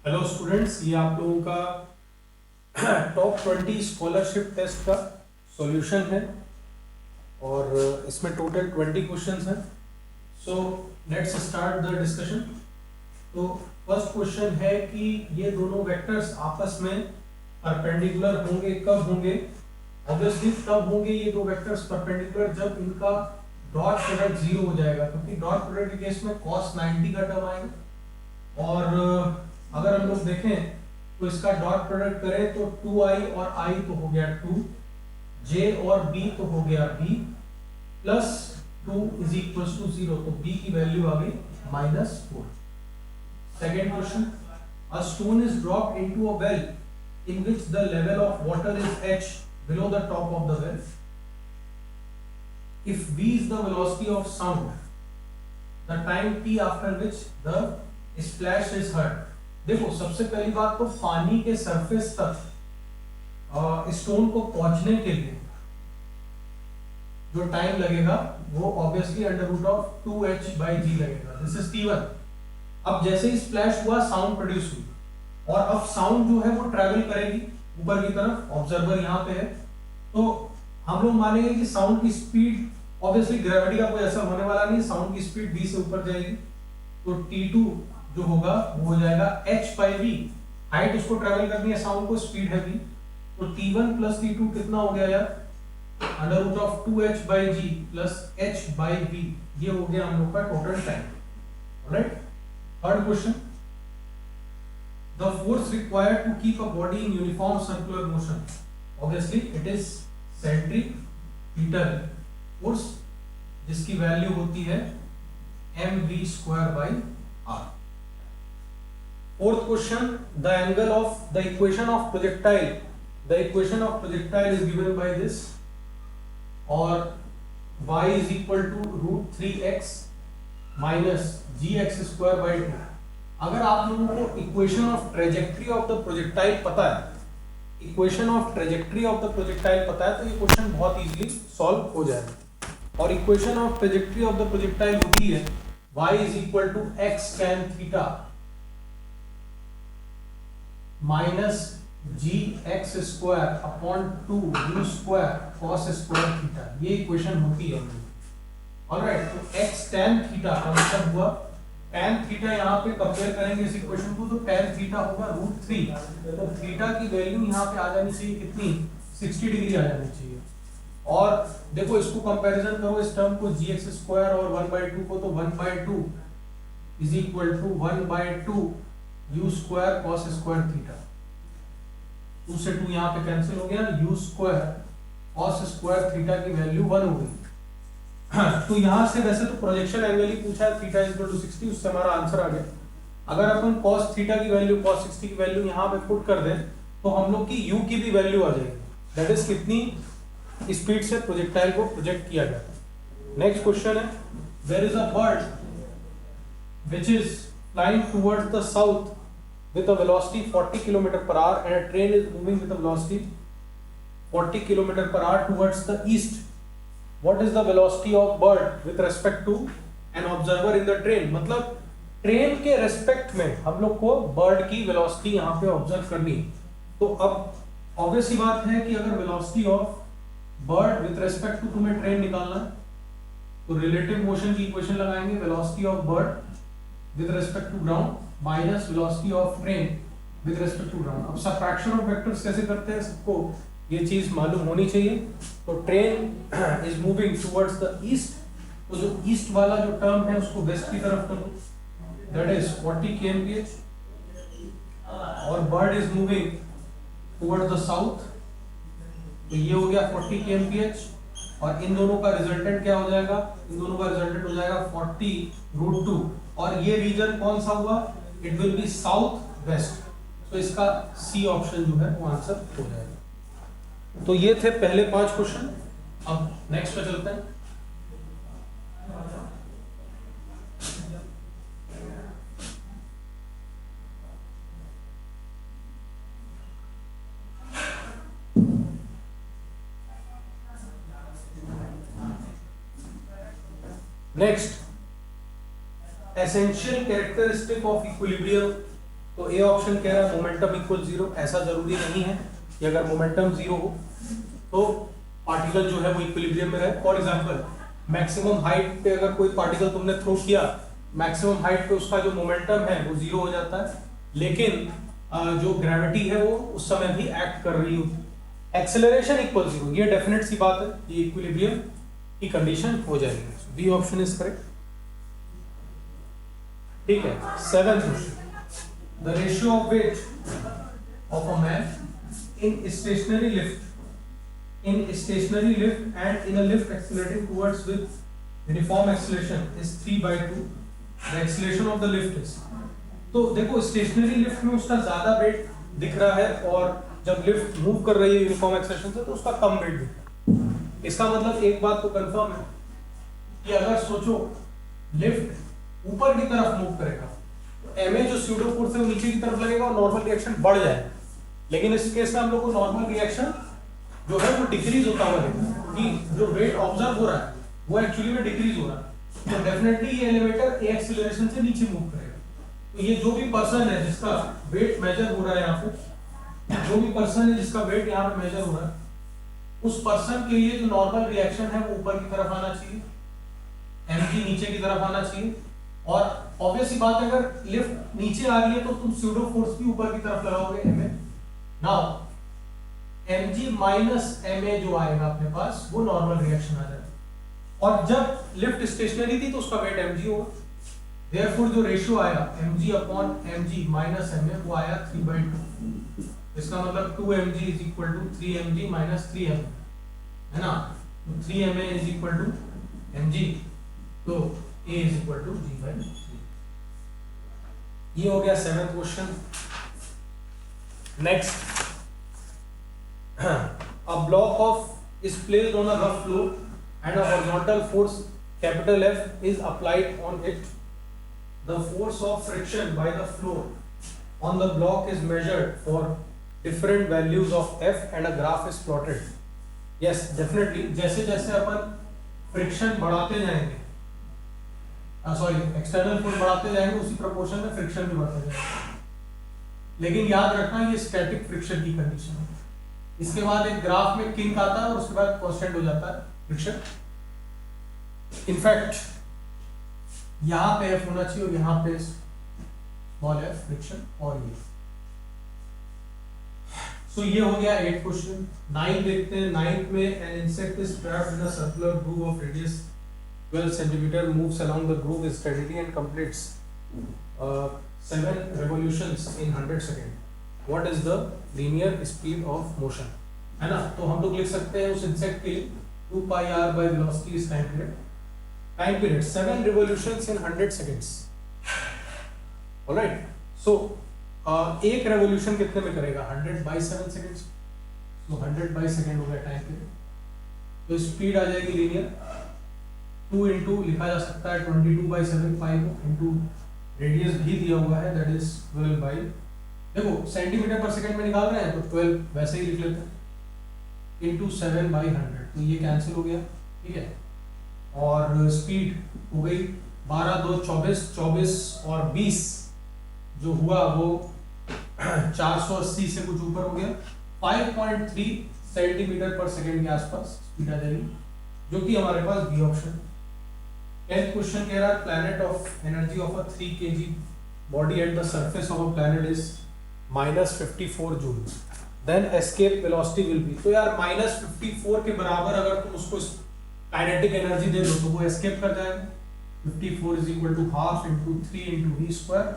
Hello students, ये आप लोगों का टॉप 20 स्कॉलरशिप टेस्ट का सॉल्यूशन है और इसमें टोटल 20 क्वेश्चंस हैं। So let's start the discussion. तो फर्स्ट क्वेश्चन है कि ये दोनों वेक्टर्स आपस में परपेंडिकुलर होंगे, कब होंगे? ऑब्वियसली तब होंगे ये दो वेक्टर्स परपेंडिकुलर जब इनका डॉट प्रोडक्ट 0 हो जाएगा, क्योंकि डॉट प्रोडक्ट के केस में cos 90 का टर्म आएगा। और अगर हम लोग देखें तो इसका डॉट प्रोडक्ट करें तो 2i और i तो हो गया 2, j और b तो हो गया b, plus 2 is equal to 0, तो b की वैल्यू आ गई -4। Second question, a stone is dropped into a well in which the level of water is h below the top of the well. If v is the velocity of sound, the time t after which the splash is heard. देखो, सबसे पहली बात तो पानी के surface तक stone को पहुंचने के लिए जो टाइम लगेगा वो ऑब्वियसली √2h/g लगेगा। This is t1। अब जैसे ही स्प्लैश हुआ साउंड प्रोड्यूस हुई और अब साउंड जो है वो ट्रैवल करेगी ऊपर की तरफ, ऑब्जर्वर यहाँ पे है, तो हम लोग मानेंगे कि साउंड की स्पीड, ऑब्वियसली ग्रेविटी का कोई असर होने वाला नहीं, साउंड की स्पीड v से ऊपर जाएगी, तो t2 जो होगा वो हो जाएगा h/v। हाइट उसको ट्रैवल करनी है, साउंड को स्पीड है v, तो t1 प्लस t2 कितना हो गया यार? √2h/g प्लस h/v, ये हो गया हम लोग का total time. Alright, third question, the force required to keep a body in uniform circular motion, obviously it is centripetal force, जिसकी वैल्यू होती है mv²/r। Fourth question, the angle of the equation of projectile. The equation of projectile is given by this, or y is equal to √3x minus gx²/2। अगर आप लोगों को equation of trajectory of the projectile पता है, equation of trajectory of the projectile पता है, तो ये क्वेश्चन बहुत इजीली सॉल्व हो जाएगा। और equation of trajectory of the projectile होती है y is equal to x tan theta minus gx² upon 2u² cos² theta, ये इक्वेशन होती है। ऑलराइट, तो x tan थीटा का मतलब हुआ, tan थीटा यहाँ पे कंपेयर करेंगे इस इक्वेशन को, तो tan थीटा होगा √3, तो थीटा की वैल्यू यहाँ पे आ जानी चाहिए कितनी? 60 डिग्री आ जानी चाहिए। और देखो इसको कंपैरिजन करो, इस टर्म को gx² और 1/2 को, तो 1/2 is equal to 1/2 u² cos² theta, 2 से 2 यहाँ पे कैंसिल हो गया, u² cos² थीटा की वैल्यू 1 हो गई। तो यहाँ से वैसे तो प्रोजेक्शन एंगल ही पूछा है, थीटा इज इक्वल टू 60, उससे हमारा आंसर आ गया। अगर अपन cos थीटा की वैल्यू, cos 60 की वैल्यू यहाँ पे पुट कर दें तो हम लोग की u की भी वैल्यू आ जाएगी, दैट इज कितनी स्पीड से प्रोजेक्टाइल को प्रोजेक्ट किया गया था। नेक्स्ट क्वेश्चन है, there is a bird which is flying towards the south with a velocity 40 km per hour and a train is moving with a velocity 40 km per hour towards the east. What is the velocity of bird with respect to an observer in the train? मतलब train के respect में हम लोग को bird की velocity यहाँ पे observe करनी है। तो अब ऑब्वियस ही बात है कि अगर velocity of bird with respect to तुम्हें ट्रेन निकालना है तो रिलेटिव मोशन की इक्वेशन लगाएंगे, velocity of bird with respect to ground minus velocity of train with respect to ground. अब सबट्रैक्शन ऑफ वेक्टर्स कैसे करते हैं, सबको ये चीज मालूम होनी चाहिए। तो train is moving towards the east, तो जो ईस्ट वाला जो टर्म है उसको वेस्ट की तरफ करो, दैट इज 40 kmph, और bird is moving towards the south, तो ये हो गया 40 kmph, और इन दोनों का रिजल्टेंट क्या हो जाएगा? इन दोनों का रिजल्टेंट हो जाएगा 40√2, और ये रीजन कौन सा हुआ? It will be south west, तो इसका सी ऑप्शन जो है वो आंसर हो जाएगा। तो ये थे पहले 5 क्वेश्चन। अब नेक्स्ट पे चलते हैं। Next, essential characteristic of equilibrium. तो ए ऑप्शन कह रहा है मोमेंटम इक्वल 0। ऐसा जरूरी नहीं है कि अगर मोमेंटम 0 हो तो पार्टिकल जो है वो इक्विलिब्रियम में रहे। फॉर एग्जांपल मैक्सिमम हाइट पे अगर कोई पार्टिकल तुमने थ्रो किया, मैक्सिमम हाइट पे उसका जो मोमेंटम है वो 0 हो जाता है, लेकिन जो ग्रेविटी है वो उस समय भी एक्ट कर रही होती है। एक्सेलरेशन इक्वल 0, ये डेफिनेट सी बात है, ये इक्विलिब्रियम की कंडीशन हो जाएगी। B option is correct. ठीक है, 7th question, the ratio of weight of a man in stationary lift and in a lift accelerating towards with uniform acceleration is 3/2. The acceleration of the lift is, तो देखो stationery lift में उसका ज्यादा wait दिख रहा है और जब लिफ्ट मूव कर रही है यूनिफॉर्म एक्सेलरेशन से तो उसका कम वेट दिख रहा है। इसका मतलब एक बात तो कंफर्म है कि अगर सोचो लिफ्ट ऊपर की तरफ मूव करेगा तो एमए जो स्यूडो फोर्स है वो नीचे की तरफ लगेगा और नॉर्मल रिएक्शन बढ़ जाएगा, लेकिन इस केस में हम लोग को नॉर्मल रिएक्शन जो है वो डिक्रीज होता हुआ दिख रहा है कि जो वेट ऑब्जर्व हो रहा है वो एक्चुअली में डिक्रीज हो रहा है। तो डेफिनेटली ये एलिवेटर ए एक्सीलरेशन से नीचे मूव करेगा। तो ये जो भी पर्सन है जिसका वेट मेजर हो रहा है यहाँ पे, जो भी पर्सन है जिसका वेट यहाँ पे मेजर हो रहा है, उस पर्सन के लिए जो नॉर्मल रिएक्शन है वो ऊपर की तरफ आना चाहिए, mg नीचे की तरफ आना चाहिए। और ऑब्वियस सी बात है अगर लिफ्ट नीचे आ रही है तो तुम स्यूडो फोर्स भी ऊपर की तरफ लगाओगे ma। Now mg minus ma जो आएगा अपने पास वो नॉर्मल रिएक्शन आ जाएगा, और जब लिफ्ट स्टेशनरी थी तो उसका वेट mg होगा। देयरफॉर जो रेशियो आया mg upon mg minus ma वो आया 3/2। इसका मतलब 2mg is equal to 3mg minus 3ma, है ना। तो 3ma is equal to mg, तो a is equal to g/3। ये हो गया 7th question. Next, a block of is placed on a rough floor and a horizontal force capital F is applied on it. The force of friction by the floor on the block is measured for different values of F and a graph is plotted. Yes, definitely जैसे जैसे अपन friction बढ़ाते जाएंगे, external force बढ़ाते जाएंगे उसी proportion में friction भी बढ़ता जाएगा। लेकिन याद रखना ये स्टैटिक फ्रिक्शन की कंडीशन है। इसके बाद एक ग्राफ में किंक आता है और उसके बाद कांस्टेंट हो जाता है फ्रिक्शन। इनफैक्ट यहाँ पे एफ होना चाहिए और यहाँ पे स्मॉल एफ फ्रिक्शन, और ये सो ये हो गया 8th क्वेश्चन। 9 देखते हैं। 9th में an insect is trapped in a circular groove of radius 12 centimeter, moves along the groove steadily and completes 7 revolutions in 100 seconds. What is the linear speed of motion? है ना। तो हम लोग लिख सकते हैं उस इंसेक्ट के लिए 2 pi r by velocity is time period. Time period 7 revolutions in 100 seconds. Alright. So एक रेवोल्यूशन कितने में करेगा? 100 by 7 seconds. So 100 by second हो गया टाइम पीरियड। तो स्पीड आ जाएगी लीनियर 2 इंटू लिखा जा सकता है 22/7 इंटू रेडियस भी दिया हुआ है दैट इज 12 बाई, देखो सेंटीमीटर पर सेकंड में निकाल रहे हैं तो 12 वैसे ही लिख लेते हैं इंटू 7/100, तो ये कैंसिल हो गया। ठीक है, और स्पीड हो गई 12 2 24, 24 और 20 जो हुआ वो 480 से कुछ ऊपर हो गया। 5.3 सेंटीमीटर पर सेकंड के आसपास स्पीड आ जाएगी, जो कि हमारे पास बी ऑप्शन। 10th क्वेश्चन कह रहा है planet of energy of a 3 kg body at the surface of a planet is -54 joule, then escape velocity will be. तो यार -54 के बराबर अगर तुम उसको काइनेटिक एनर्जी दे दो तो वो एस्केप कर जाएगा। 54 is equal to half into 3 into v square.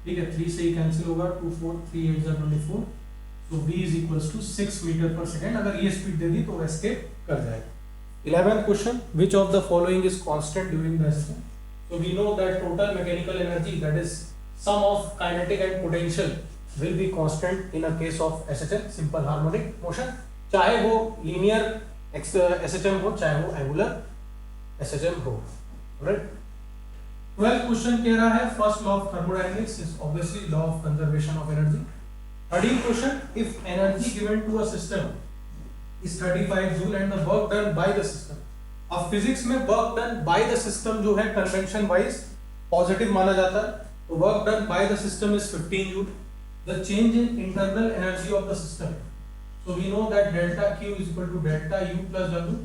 ठीक है, 3 से ही कैंसिल होगा, 2 4 3 8 24, तो v is equals to 6 metre per second. अगर ये स्पीड दे दी तो एस्केप कर जाएगा। 11th question, which of the following is constant during the SSM? So we know that total mechanical energy, that is sum of kinetic and potential, will be constant in a case of SHM, simple harmonic motion, चाहे वो linear SHM हो चाहे वो angular SHM हो। Right? 12th question कह रहा है first law of thermodynamics is obviously law of conservation of energy. 13th question, if energy given to a system is 35 joule and the work done by the system. अब physics में work done by the system जो है convention wise positive माना जाता है, तो work done by the system is 15 joule. the change in internal energy of the system. So we know that delta Q is equal to delta U plus W.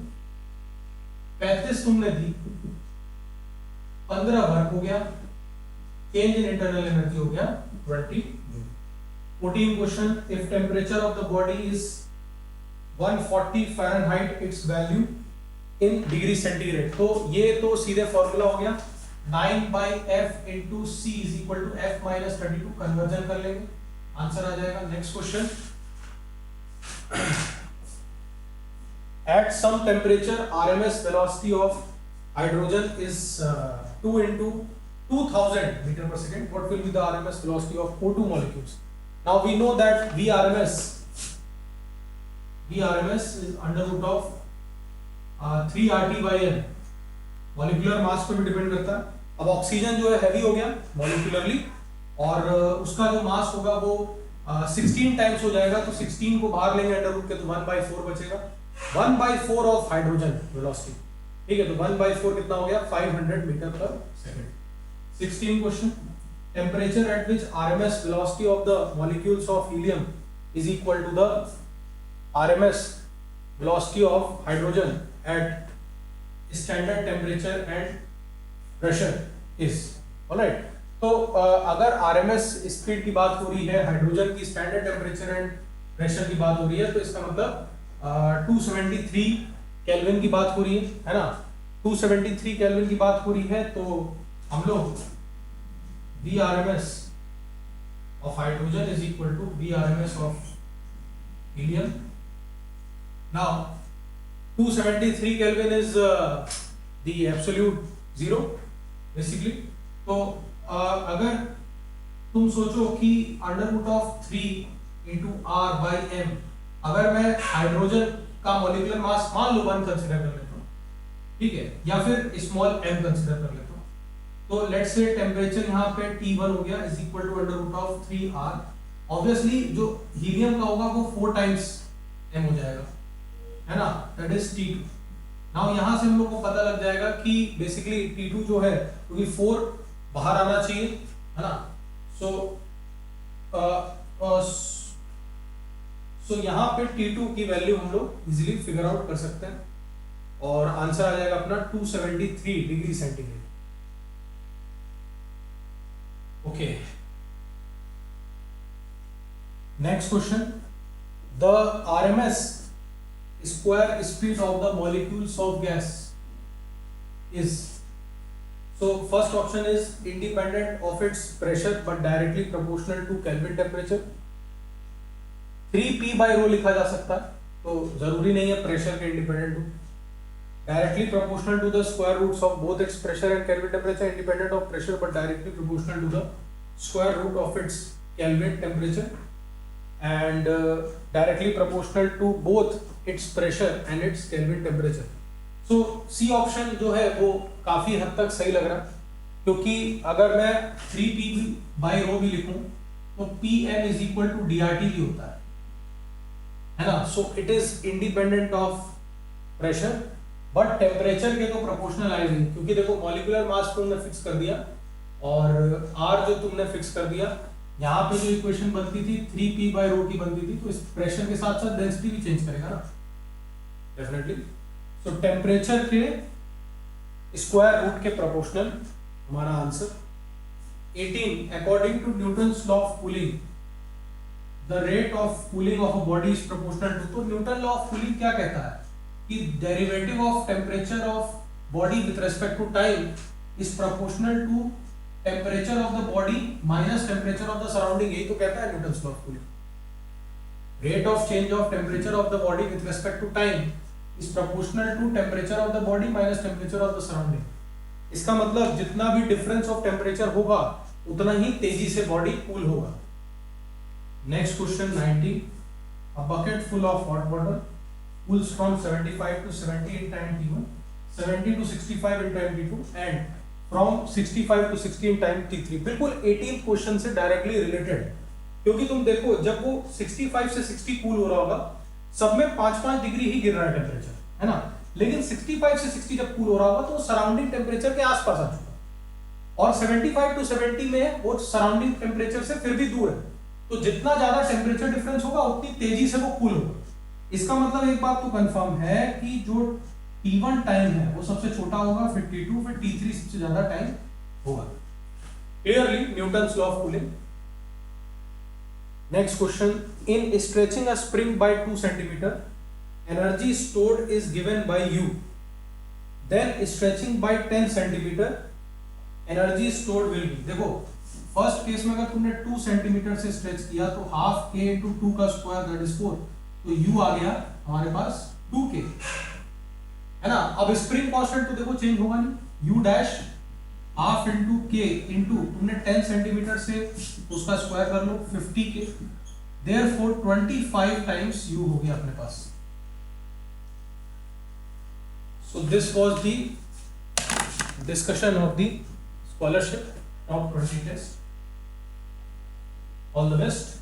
35 तुमने दी, 15 work हो गया, change in internal energy हो गया 20. 14 question, if temperature of the body is 140 Fahrenheit, it's value in degree centigrade. तो ये तो सीधे formula हो गया 9/F into C is equal to F minus 32. Conversion कर लेंगे, आंसर आ जाएगा. Next question, at some temperature RMS velocity of hydrogen is 2 into 2000 meter per second. What will be the RMS velocity of O2 molecules? Now we know that VRMS is under root of 3RT by N. Molecular mass पे भी depend करता है. अब oxygen जो है heavy हो गया मॉलिक्यूलरली, और उसका जो मास होगा वो 16 टाइम्स हो जाएगा. तो 16 को बाहर लेंगे अंडर रूट के, तो 1/4 बचेगा. 1/4 ऑफ हाइड्रोजन वेलोसिटी, ठीक है. तो 1/4 कितना हो गया? 500 metre per second. 16 question, temperature at which RMS velocity of the molecules of helium is equal to the RMS velocity of hydrogen at standard temperature and pressure is. Alright. तो अगर RMS speed की बात हो रही है, hydrogen की standard temperature and pressure की बात हो रही है, तो इसका मतलब 273 केल्विन की बात हो रही है ना. 273 केल्विन की बात हो रही है, तो हम लोग VRMS of hydrogen is equal to VRMS of helium. Now 273 Kelvin is the absolute zero basically. तो अगर तुम सोचो कि under root of 3 into R by M, अगर मैं हाइड्रोजन का मॉलिक्यूलर मास मान लो 1 कंसीडर कर लेता हूँ, ठीक है, या फिर स्मॉल m कंसीडर कर लेता हूँ, तो लेट्स से टेम्परेचर यहाँ पे T1 हो गया is equal to under root of 3R. Obviously जो हीलियम का होगा वो 4 टाइम्स m हो जाएगा, है ना, दैट इज T2. नाउ यहाँ से हम लोग को पता लग जाएगा कि बेसिकली T2 जो है, क्योंकि 4 बाहर आना चाहिए, है ना. सो यहाँ पे T2 की वैल्यू हम लोग इजीली फिगर आउट कर सकते हैं, और आंसर आ जाएगा अपना 273 degree centigrade. Okay, next question, the RMS square speed of the molecules of gas is. So first option is independent of its pressure but directly proportional to Kelvin temperature. 3p by rho लिखा जा सकता है, तो जरूरी नहीं है pressure के independent हो. Directly proportional to the square roots of both its pressure and Kelvin temperature, independent of pressure but directly proportional to the square root of its Kelvin temperature, and directly proportional to both its pressure and its Kelvin temperature. So C option जो है वो काफी हद तक सही लग रहा है, क्योंकि अगर मैं 3p by rho भी लिखूं तो Pm is equal to dRT भी होता है ना. So it is independent of pressure but temperature के तो प्रोपोर्शनल आएगी, क्योंकि देखो मॉलिक्यूलर मास तुमने फिक्स कर दिया और R जो तुमने फिक्स कर दिया, यहाँ पे जो इक्वेशन बनती थी 3p by rho की बनती थी, तो इस प्रेशर के साथ साथ डेंसिटी भी चेंज करेगा ना डेफिनेटली. सो टेम्परेचर के स्क्वायर रूट के प्रोपोर्शनल हमारा answer. 18, according to Newton's law of cooling the rate of cooling of a body is proportional to. तो न्यूटन लॉ ऑफ कूलिंग क्या कहता है कि derivative of temperature of body with respect to time is proportional to temperature of the body minus temperature of the surrounding. यही तो कहता है Newton's law of cooling. Rate of change of temperature of the body with respect to time is proportional to temperature of the body minus temperature of the surrounding. इसका मतलब जितना भी difference of temperature होगा उतना ही तेजी से body cool होगा. Next question 19. A bucket full of hot water cools from 75 to 70 in time t1, 70 to 65 in time t2 and from 65 to 60 in time t3. बिल्कुल 18th question से directly related, क्योंकि तुम देखो जब वो 65 से 60 कूल हो रहा होगा सब में 5-5 डिग्री ही गिर रहा है टेम्परेचर, है ना, लेकिन 65 से 60 जब कूल हो रहा होगा तो सराउंडिंग टेम्परेचर के आसपास आ चुका, और 75 टू 70 में वो सराउंडिंग टेम्परेचर से फिर भी दूर है, तो जितना ज्यादा टेम्परेचर डिफरेंस होगा उतनी तेजी से वो कूल होगा। इसका मतलब एक बात तो कंफर्म है कि जो T1 टाइम है वो सबसे छोटा होगा, फिर T2, फिर T3 सबसे ज्यादा टाइम होगा। Clearly Newton's law of cooling. Next question, in stretching a spring by 2 centimetre energy stored is given by U, then stretching by 10 centimetre energy stored will be. देखो फर्स्ट केस में अगर तुमने 2 centimetre से stretch किया तो half k into 2 का square that is 4, तो u आ गया हमारे पास 2k, है ना। अब स्प्रिंग कांस्टेंट तो देखो चेंज होगा नहीं, u dash half into k into तुमने 10 सेंटीमीटर से उसका स्क्वायर कर लो 50k, देयरफॉर 25 टाइम्स u हो गया अपने पास। So this was the discussion of the scholarship top 20 test. All the best.